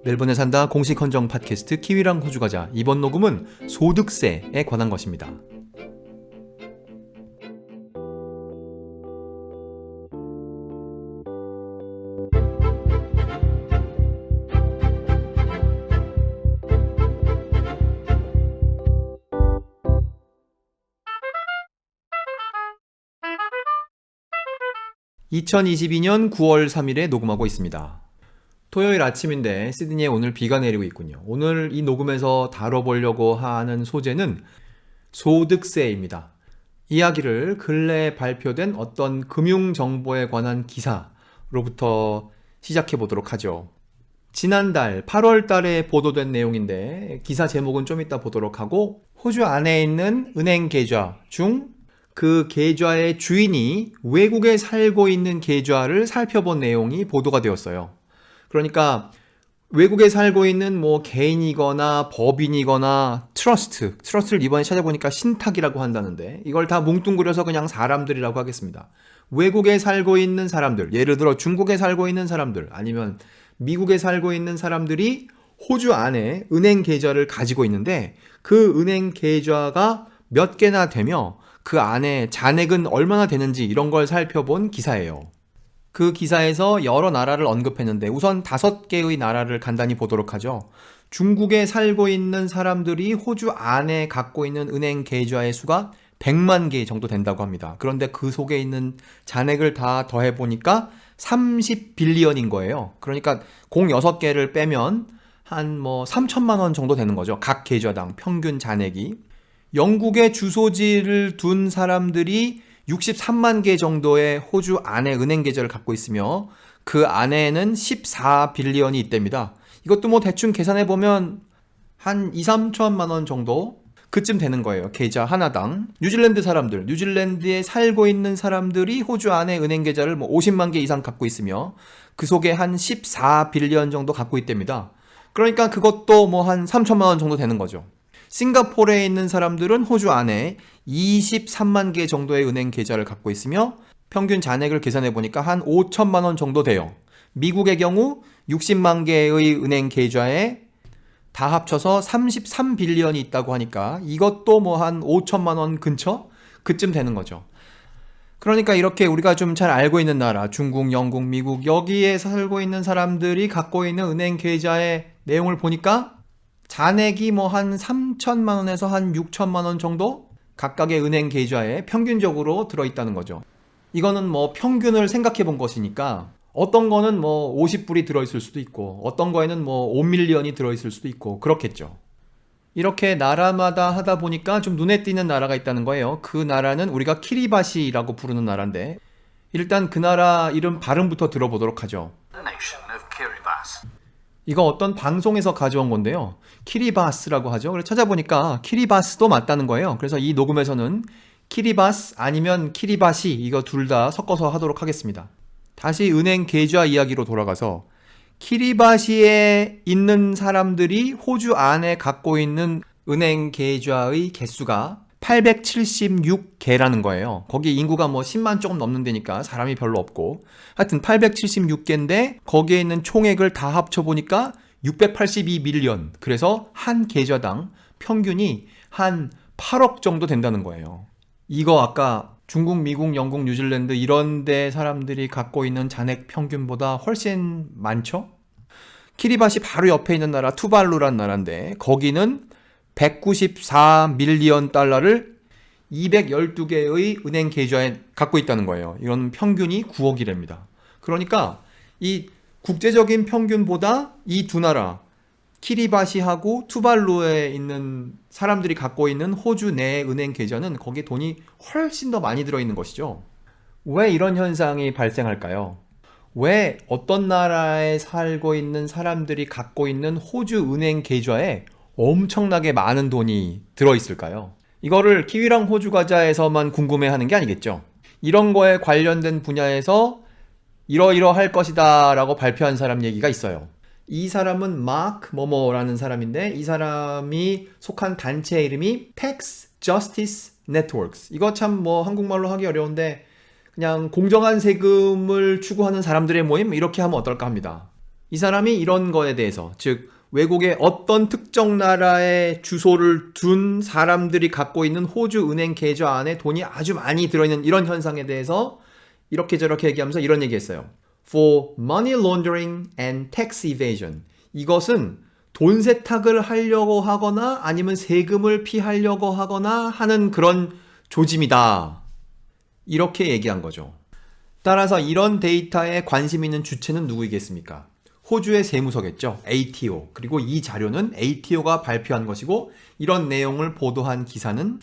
멜번에 산다 공식 헌정 팟캐스트 키위랑 호주 가자. 이번 녹음은 소득세에 관한 것입니다. (2022년 9월 3일에) 녹음하고 있습니다. 토요일 아침인데 시드니에 오늘 비가 내리고 있군요. 오늘 이 녹음에서 다뤄보려고 하는 소재는 소득세입니다. 이야기를 근래에 발표된 어떤 금융정보에 관한 기사로부터 시작해 보도록 하죠. 지난달 8월 달에 보도된 내용인데 기사 제목은 좀 이따 보도록 하고, 호주 안에 있는 은행 계좌 중 그 계좌의 주인이 외국에 살고 있는 계좌를 살펴본 내용이 보도가 되었어요. 그러니까 외국에 살고 있는 개인이거나 법인이거나 트러스트를 이번에 찾아보니까 신탁이라고 한다는데, 이걸 다 뭉뚱그려서 그냥 사람들이라고 하겠습니다. 외국에 살고 있는 사람들, 예를 들어 중국에 살고 있는 사람들, 아니면 미국에 살고 있는 사람들이 호주 안에 은행 계좌를 가지고 있는데, 그 은행 계좌가 몇 개나 되며 그 안에 잔액은 얼마나 되는지 이런 걸 살펴본 기사예요. 그 기사에서 여러 나라를 언급했는데 우선 5개의 나라를 간단히 보도록 하죠. 중국에 살고 있는 사람들이 호주 안에 갖고 있는 은행 계좌의 수가 100만 개 정도 된다고 합니다. 그런데 그 속에 있는 잔액을 다 더해보니까 30빌리언인 거예요. 그러니까 공 6개를 빼면 한 3천만 원 정도 되는 거죠. 각 계좌당 평균 잔액이. 영국에 주소지를 둔 사람들이 63만 개 정도의 호주 안에 은행 계좌를 갖고 있으며 그 안에는 14빌리언이 있답니다. 이것도 대충 계산해보면 한 2, 3천만 원 정도 그쯤 되는 거예요. 계좌 하나당. 뉴질랜드 사람들, 뉴질랜드에 살고 있는 사람들이 호주 안에 은행 계좌를 50만 개 이상 갖고 있으며 그 속에 한 14빌리언 정도 갖고 있답니다. 그러니까 그것도 한 3천만 원 정도 되는 거죠. 싱가포르에 있는 사람들은 호주 안에 23만 개 정도의 은행 계좌를 갖고 있으며 평균 잔액을 계산해 보니까 한 5천만 원 정도 돼요. 미국의 경우 60만 개의 은행 계좌에 다 합쳐서 33빌리언이 있다고 하니까 이것도 한 5천만 원 근처? 그쯤 되는 거죠. 그러니까 이렇게 우리가 좀 잘 알고 있는 나라, 중국, 영국, 미국, 여기에 살고 있는 사람들이 갖고 있는 은행 계좌의 내용을 보니까 잔액이 한 3천만 원에서 한 6천만 원 정도 각각의 은행 계좌에 평균적으로 들어있다는 거죠. 이거는 평균을 생각해 본 것이니까 어떤 거는 50불이 들어있을 수도 있고 어떤 거에는 5밀리언이 들어있을 수도 있고 그렇겠죠. 이렇게 나라마다 하다 보니까 좀 눈에 띄는 나라가 있다는 거예요. 그 나라는 우리가 키리바시라고 부르는 나라인데, 일단 그 나라 이름 발음부터 들어보도록 하죠. 이거 어떤 방송에서 가져온 건데요. 키리바스라고 하죠. 그래서 찾아보니까 키리바스도 맞다는 거예요. 그래서 이 녹음에서는 키리바스 아니면 키리바시 이거 둘 다 섞어서 하도록 하겠습니다. 다시 은행 계좌 이야기로 돌아가서 키리바시에 있는 사람들이 호주 안에 갖고 있는 은행 계좌의 개수가 876개라는 거예요. 거기 인구가 10만 조금 넘는 데니까 사람이 별로 없고, 하여튼 876개인데 거기에 있는 총액을 다 합쳐보니까 682밀리언. 그래서 한 계좌당 평균이 한 8억 정도 된다는 거예요. 이거 아까 중국, 미국, 영국, 뉴질랜드 이런 데 사람들이 갖고 있는 잔액 평균보다 훨씬 많죠? 키리바시 바로 옆에 있는 나라 투발루란 나라인데 거기는 194밀리언 달러를 212개의 은행 계좌에 갖고 있다는 거예요. 이런 평균이 9억이랍니다. 그러니까 이 국제적인 평균보다 이 두 나라, 키리바시하고 투발루에 있는 사람들이 갖고 있는 호주 내 은행 계좌는 거기에 돈이 훨씬 더 많이 들어있는 것이죠. 왜 이런 현상이 발생할까요? 왜 어떤 나라에 살고 있는 사람들이 갖고 있는 호주 은행 계좌에 엄청나게 많은 돈이 들어있을까요? 이거를 키위랑 호주 과자에서만 궁금해하는 게 아니겠죠. 이런 거에 관련된 분야에서 이러이러할 것이다 라고 발표한 사람 얘기가 있어요. 이 사람은 마크 뭐뭐라는 사람인데 이 사람이 속한 단체 이름이 Tax Justice Networks. 이거 참 한국말로 하기 어려운데 그냥 공정한 세금을 추구하는 사람들의 모임 이렇게 하면 어떨까 합니다. 이 사람이 이런 거에 대해서, 즉 외국의 어떤 특정 나라에 주소를 둔 사람들이 갖고 있는 호주 은행 계좌 안에 돈이 아주 많이 들어있는 이런 현상에 대해서 이렇게 저렇게 얘기하면서 이런 얘기했어요. For money laundering and tax evasion. 이것은 돈 세탁을 하려고 하거나 아니면 세금을 피하려고 하거나 하는 그런 조짐이다. 이렇게 얘기한 거죠. 따라서 이런 데이터에 관심 있는 주체는 누구이겠습니까? 호주의 세무서겠죠. ATO. 그리고 이 자료는 ATO가 발표한 것이고 이런 내용을 보도한 기사는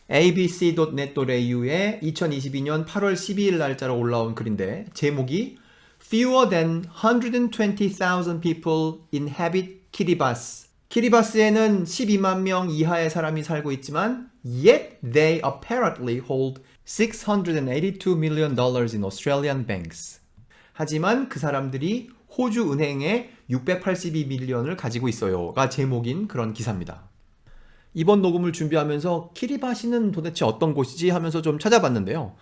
abc.net.au의 2022년 8월 12일 날짜로 올라온 글인데 제목이 Fewer than 120,000 people inhabit Kiribati. 키리바스에는 12만 명 이하의 사람이 살고 있지만 yet they apparently hold $682 million in Australian banks. 하지만 그 사람들이 호주 은행에 682밀리언을 가지고 있어요가 제목인 그런 기사입니다. 이번 녹음을 준비하면서 키리바시는 도대체 어떤 곳이지 하면서 좀 찾아봤는데요.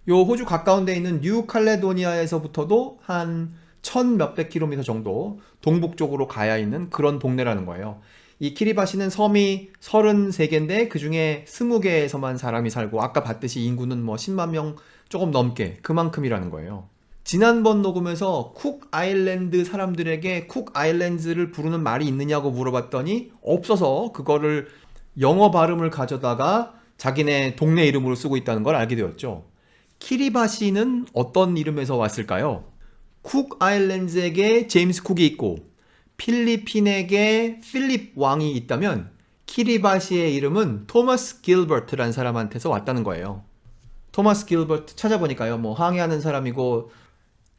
요 호주 가까운 데 있는 뉴칼레도니아에서부터도 한 1000몇백 킬로미터 정도 동북쪽으로 가야 있는 그런 동네라는 거예요. 이 키리바시는 섬이 33개인데 그 중에 20개에서만 사람이 살고 아까 봤듯이 인구는 뭐 10만 명 조금 넘게 그만큼이라는 거예요. 지난번 녹음에서 쿡 아일랜드 사람들에게 쿡 아일랜드를 부르는 말이 있느냐고 물어봤더니 없어서 그거를 영어 발음을 가져다가 자기네 동네 이름으로 쓰고 있다는 걸 알게 되었죠. 키리바시는 어떤 이름에서 왔을까요? 쿡 아일랜드에게 제임스 쿡이 있고 필리핀에게 필립 왕이 있다면 키리바시의 이름은 토마스 길버트라는 사람한테서 왔다는 거예요. 토마스 길버트 찾아보니까요. 뭐 항해하는 사람이고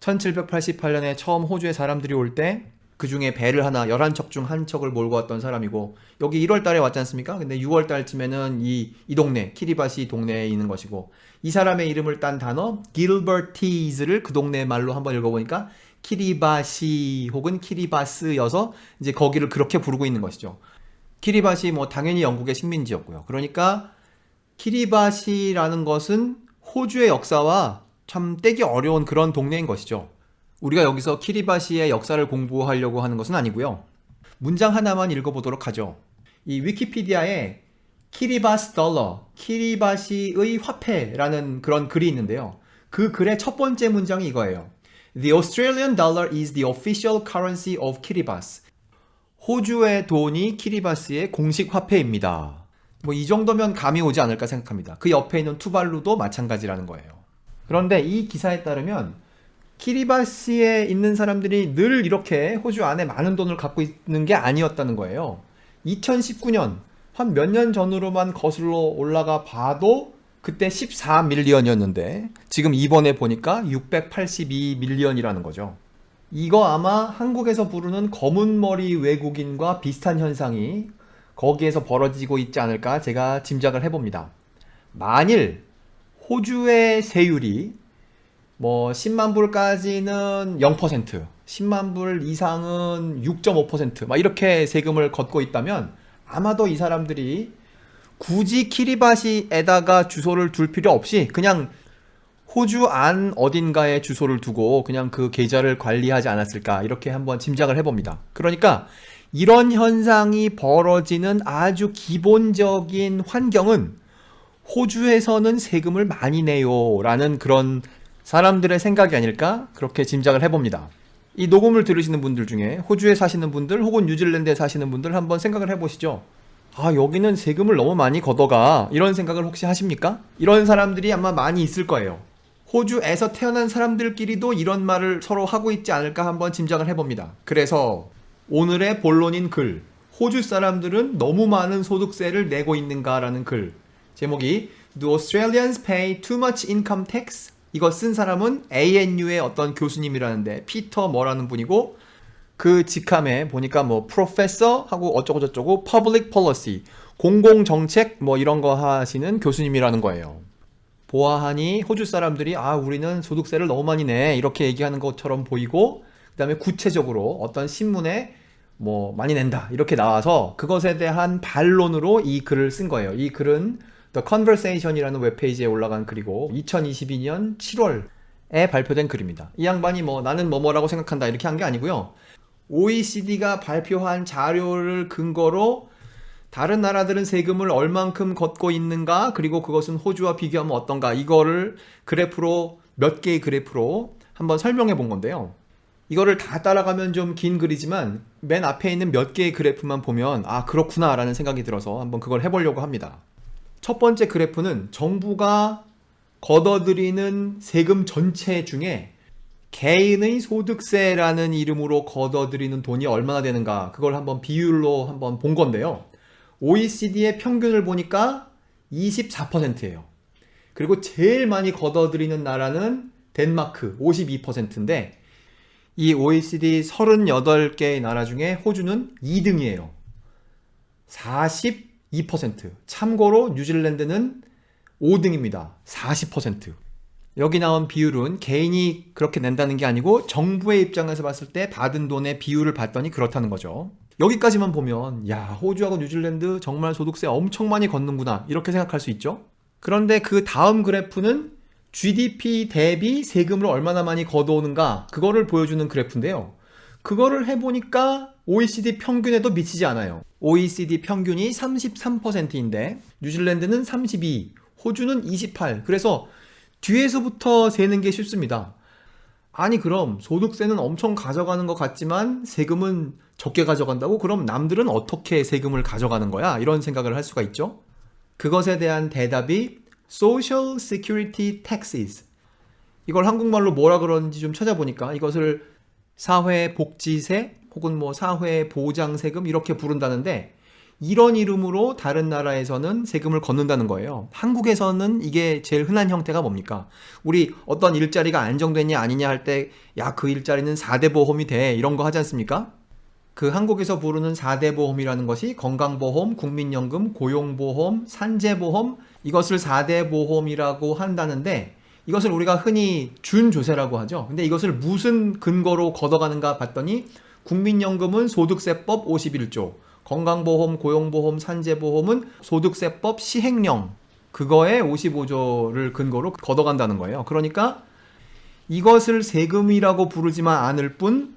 1788년에 처음 호주에 사람들이 올 때 그 중에 배를 하나 11척 중 한 척을 몰고 왔던 사람이고 여기 1월 달에 왔지 않습니까? 근데 6월 달쯤에는 이 동네 키리바시 동네에 있는 것이고 이 사람의 이름을 딴 단어 길버티즈를 그 동네 말로 한번 읽어보니까 키리바시 혹은 키리바스여서 이제 거기를 그렇게 부르고 있는 것이죠. 키리바시 뭐 당연히 영국의 식민지였고요. 그러니까 키리바시라는 것은 호주의 역사와 참 떼기 어려운 그런 동네인 것이죠. 우리가 여기서 키리바시의 역사를 공부하려고 하는 것은 아니고요. 문장 하나만 읽어보도록 하죠. 이 위키피디아에 키리바스 달러, 키리바시의 화폐라는 그런 글이 있는데요. 그 글의 첫 번째 문장이 이거예요. The Australian dollar is the official currency of Kiribati. 호주의 돈이 키리바스의 공식 화폐입니다. 뭐 이 정도면 감이 오지 않을까 생각합니다. 그 옆에 있는 투발루도 마찬가지라는 거예요. 그런데 이 기사에 따르면 키리바시에 있는 사람들이 늘 이렇게 호주 안에 많은 돈을 갖고 있는 게 아니었다는 거예요. 2019년 한 몇 년 전으로만 거슬러 올라가 봐도 그때 14밀리언이었는데 지금 이번에 보니까 682밀리언이라는 거죠. 이거 아마 한국에서 부르는 검은머리 외국인과 비슷한 현상이 거기에서 벌어지고 있지 않을까 제가 짐작을 해봅니다. 만일 호주의 세율이 뭐 10만 불까지는 0%, 10만 불 이상은 6.5% 막 이렇게 세금을 걷고 있다면 아마도 이 사람들이 굳이 키리바시에다가 주소를 둘 필요 없이 그냥 호주 안 어딘가에 주소를 두고 그냥 그 계좌를 관리하지 않았을까 이렇게 한번 짐작을 해봅니다. 그러니까 이런 현상이 벌어지는 아주 기본적인 환경은 호주에서는 세금을 많이 내요 라는 그런 사람들의 생각이 아닐까 그렇게 짐작을 해봅니다. 이 녹음을 들으시는 분들 중에 호주에 사시는 분들 혹은 뉴질랜드에 사시는 분들 한번 생각을 해보시죠. 아 여기는 세금을 너무 많이 걷어가 이런 생각을 혹시 하십니까? 이런 사람들이 아마 많이 있을 거예요. 호주에서 태어난 사람들끼리도 이런 말을 서로 하고 있지 않을까 한번 짐작을 해봅니다. 그래서 오늘의 본론인 글, 호주 사람들은 너무 많은 소득세를 내고 있는가라는 글 제목이 Do Australians pay too much income tax? 이거 쓴 사람은 ANU의 어떤 교수님이라는데 피터 뭐라는 분이고 그 직함에 보니까 뭐 프로페서 하고 어쩌고저쩌고 퍼블릭 폴리시 공공정책 뭐 이런 거 하시는 교수님이라는 거예요. 보아하니 호주 사람들이 아 우리는 소득세를 너무 많이 내 이렇게 얘기하는 것처럼 보이고 그 다음에 구체적으로 어떤 신문에 뭐 많이 낸다 이렇게 나와서 그것에 대한 반론으로 이 글을 쓴 거예요. 이 글은 The Conversation이라는 웹페이지에 올라간 글이고 2022년 7월 발표된 글입니다. 이 양반이 뭐 나는 뭐뭐라고 생각한다 이렇게 한 게 아니고요. OECD가 발표한 자료를 근거로 다른 나라들은 세금을 얼만큼 걷고 있는가, 그리고 그것은 호주와 비교하면 어떤가, 이거를 그래프로, 몇 개의 그래프로 한번 설명해 본 건데요. 이거를 다 따라가면 좀 긴 글이지만 맨 앞에 있는 몇 개의 그래프만 보면 아 그렇구나 라는 생각이 들어서 한번 그걸 해보려고 합니다. 첫 번째 그래프는 정부가 걷어들이는 세금 전체 중에 개인의 소득세라는 이름으로 걷어들이는 돈이 얼마나 되는가, 그걸 한번 비율로 한번 본 건데요. OECD의 평균을 보니까 24%예요. 그리고 제일 많이 걷어들이는 나라는 덴마크 52%인데 이 OECD 38개의 나라 중에 호주는 2등이에요. 42%. 참고로 뉴질랜드는 5등입니다. 40%. 여기 나온 비율은 개인이 그렇게 낸다는 게 아니고 정부의 입장에서 봤을 때 받은 돈의 비율을 봤더니 그렇다는 거죠. 여기까지만 보면 야, 호주하고 뉴질랜드 정말 소득세 엄청 많이 걷는구나 이렇게 생각할 수 있죠. 그런데 그 다음 그래프는 GDP 대비 세금을 얼마나 많이 걷어오는가, 그거를 보여주는 그래프인데요. 그거를 해보니까 OECD 평균에도 미치지 않아요. OECD 평균이 33%인데 뉴질랜드는 32, 호주는 28. 그래서 뒤에서부터 세는 게 쉽습니다. 아니 그럼 소득세는 엄청 가져가는 것 같지만 세금은 적게 가져간다고? 그럼 남들은 어떻게 세금을 가져가는 거야? 이런 생각을 할 수가 있죠. 그것에 대한 대답이 Social Security Taxes. 이걸 한국말로 뭐라 그러는지 좀 찾아보니까 이것을 사회복지세 혹은 뭐 사회보장세금 이렇게 부른다는데, 이런 이름으로 다른 나라에서는 세금을 걷는다는 거예요. 한국에서는 이게 제일 흔한 형태가 뭡니까? 우리 어떤 일자리가 안정되냐 아니냐 할 때 야, 그 일자리는 4대 보험이 돼 이런 거 하지 않습니까? 그 한국에서 부르는 4대 보험이라는 것이 건강보험, 국민연금, 고용보험, 산재보험, 이것을 4대 보험이라고 한다는데 이것을 우리가 흔히 준조세라고 하죠. 근데 이것을 무슨 근거로 걷어가는가 봤더니 국민연금은 소득세법 51조, 건강보험, 고용보험, 산재보험은 소득세법 시행령, 그거에 55조를 근거로 걷어간다는 거예요. 그러니까 이것을 세금이라고 부르지만 않을 뿐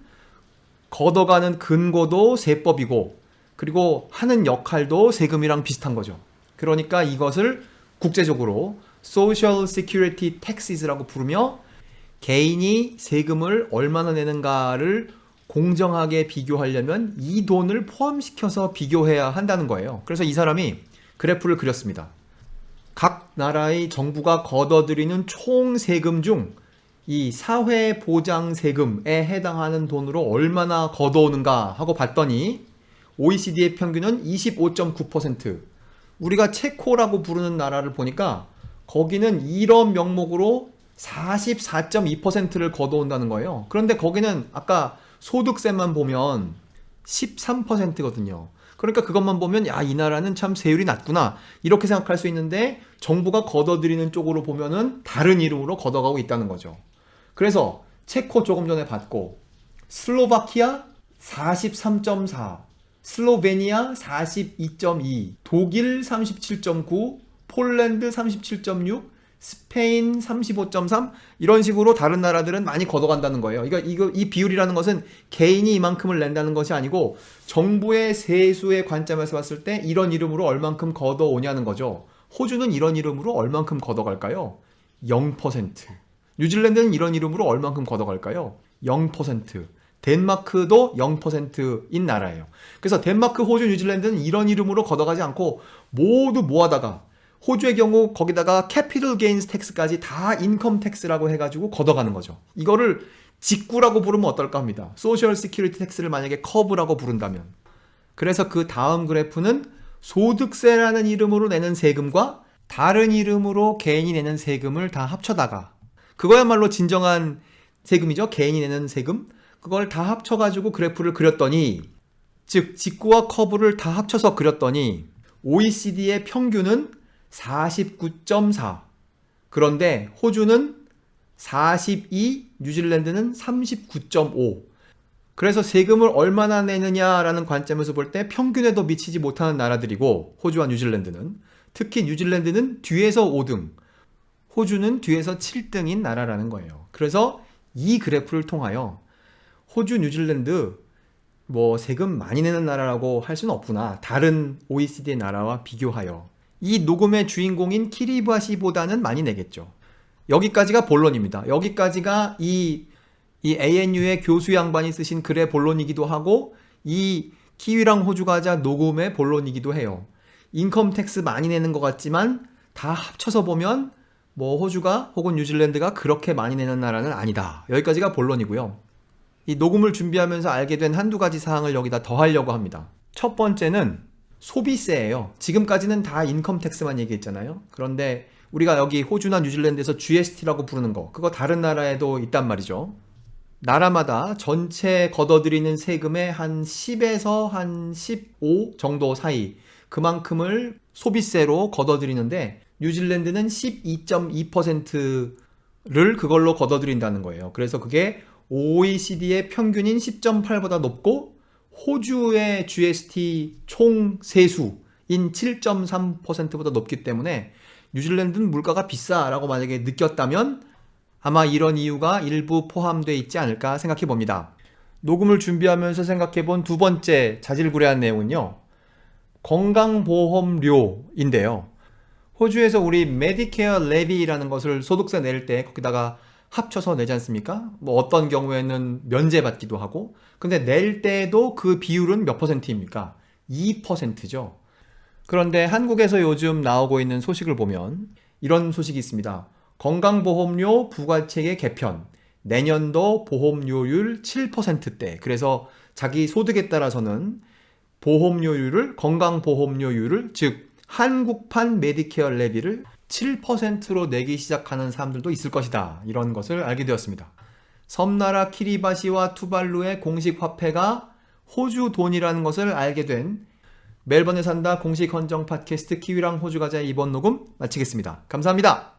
걷어가는 근거도 세법이고 그리고 하는 역할도 세금이랑 비슷한 거죠. 그러니까 이것을 국제적으로 Social Security Taxes라고 부르며 개인이 세금을 얼마나 내는가를 공정하게 비교하려면 이 돈을 포함시켜서 비교해야 한다는 거예요. 그래서 이 사람이 그래프를 그렸습니다. 각 나라의 정부가 걷어들이는 총 세금 중 이 사회보장세금에 해당하는 돈으로 얼마나 걷어오는가 하고 봤더니 OECD의 평균은 25.9%. 우리가 체코라고 부르는 나라를 보니까 거기는 이런 명목으로 44.2%를 걷어온다는 거예요. 그런데 거기는 아까 소득세만 보면 13%거든요. 그러니까 그것만 보면 야, 이 나라는 참 세율이 낮구나 이렇게 생각할 수 있는데 정부가 걷어들이는 쪽으로 보면은 다른 이름으로 걷어가고 있다는 거죠. 그래서 체코 조금 전에 봤고, 슬로바키아 43.4, 슬로베니아 42.2, 독일 37.9, 폴란드 37.6, 스페인 35.3, 이런 식으로 다른 나라들은 많이 걷어간다는 거예요. 이 비율이라는 것은 개인이 이만큼을 낸다는 것이 아니고 정부의 세수의 관점에서 봤을 때 이런 이름으로 얼만큼 걷어오냐는 거죠. 호주는 이런 이름으로 얼만큼 걷어갈까요? 0%. 뉴질랜드는 이런 이름으로 얼만큼 걷어갈까요? 0%. 덴마크도 0%인 나라예요. 그래서 덴마크, 호주, 뉴질랜드는 이런 이름으로 걷어가지 않고 모두 모아다가 호주의 경우 거기다가 캐피털 게인스 텍스까지 다 인컴 텍스라고 해가지고 걷어가는 거죠. 이거를 직구라고 부르면 어떨까 합니다. 소셜 시큐리티 텍스를 만약에 커브라고 부른다면. 그래서 그 다음 그래프는 소득세라는 이름으로 내는 세금과 다른 이름으로 개인이 내는 세금을 다 합쳐다가, 그거야말로 진정한 세금이죠. 개인이 내는 세금. 그걸 다 합쳐가지고 그래프를 그렸더니, 즉 직구와 커브를 다 합쳐서 그렸더니 OECD의 평균은 49.4. 그런데 호주는 42, 뉴질랜드는 39.5. 그래서 세금을 얼마나 내느냐라는 관점에서 볼 때 평균에도 미치지 못하는 나라들이고, 호주와 뉴질랜드는, 특히 뉴질랜드는 뒤에서 5등, 호주는 뒤에서 7등인 나라라는 거예요. 그래서 이 그래프를 통하여 호주, 뉴질랜드 뭐 세금 많이 내는 나라라고 할 수는 없구나. 다른 OECD 나라와 비교하여. 이 녹음의 주인공인 키리바시보다는 많이 내겠죠. 여기까지가 본론입니다. 여기까지가 이 ANU의 교수 양반이 쓰신 글의 본론이기도 하고 이 키위랑 호주 과자 녹음의 본론이기도 해요. 인컴 텍스 많이 내는 것 같지만 다 합쳐서 보면 뭐 호주가 혹은 뉴질랜드가 그렇게 많이 내는 나라는 아니다. 여기까지가 본론이고요. 이 녹음을 준비하면서 알게 된 한두 가지 사항을 여기다 더하려고 합니다. 첫 번째는 소비세예요. 지금까지는 다 인컴 텍스만 얘기했잖아요. 그런데 우리가 여기 호주나 뉴질랜드에서 GST라고 부르는 거, 그거 다른 나라에도 있단 말이죠. 나라마다 전체 걷어들이는 세금의 한 10에서 한 15 정도 사이, 그만큼을 소비세로 걷어들이는데 뉴질랜드는 12.2%를 그걸로 걷어들인다는 거예요. 그래서 그게 OECD의 평균인 10.8보다 높고 호주의 GST 총 세수인 7.3%보다 높기 때문에 뉴질랜드는 물가가 비싸라고 만약에 느꼈다면 아마 이런 이유가 일부 포함되어 있지 않을까 생각해 봅니다. 녹음을 준비하면서 생각해 본 두 번째 자질구레한 내용은요. 건강보험료인데요. 호주에서 우리 메디케어 레비라는 것을 소득세 낼 때 거기다가 합쳐서 내지 않습니까? 뭐 어떤 경우에는 면제받기도 하고, 근데 낼 때도 그 비율은 몇 퍼센트입니까? 2%죠. 그런데 한국에서 요즘 나오고 있는 소식을 보면 이런 소식이 있습니다. 건강보험료 부과체계 개편, 내년도 보험료율 7%대. 그래서 자기 소득에 따라서는 보험료율을, 건강보험료율을, 즉 한국판 메디케어 레비를 7%로 내기 시작하는 사람들도 있을 것이다. 이런 것을 알게 되었습니다. 섬나라 키리바시와 투발루의 공식 화폐가 호주 돈이라는 것을 알게 된 멜번에 산다 공식 헌정 팟캐스트 키위랑 호주 가자의 이번 녹음 마치겠습니다. 감사합니다.